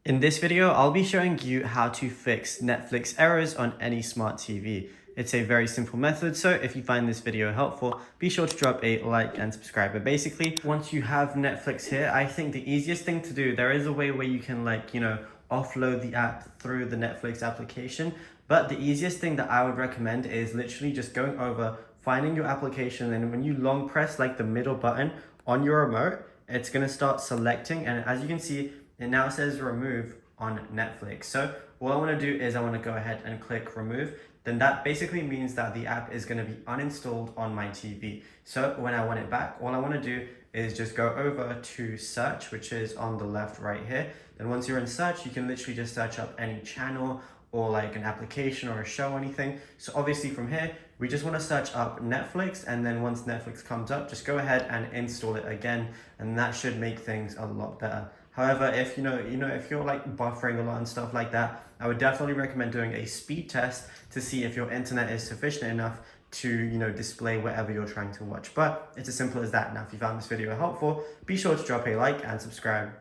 In this video, I'll be showing you how to fix Netflix errors on any smart TV. It's a very simple method, so if you find this video helpful, be sure to drop a like and subscribe. But basically, once you have Netflix here, I think the easiest thing to do, there is a way where you can offload the app through the Netflix application. But the easiest thing that I would recommend is literally just going over, finding your application, and when you long press like the middle button on your remote, it's gonna start selecting, and as you can see, it now says remove on Netflix. So what I want to do is I want to go ahead and click remove. Then that basically means that the app is going to be uninstalled on my TV. So when I want it back, all I want to do is just go over to search, which is on the left right here. Then once you're in search, you can literally just search up any channel or like an application or a show or anything. So obviously from here, we just want to search up Netflix, and then once Netflix comes up, just go ahead and install it again, and that should make things a lot better. However, if if you're like buffering a lot and stuff like that, I would definitely recommend doing a speed test to see if your internet is sufficient enough to display whatever you're trying to watch. But it's as simple as that. Now, if you found this video helpful, be sure to drop a like and subscribe.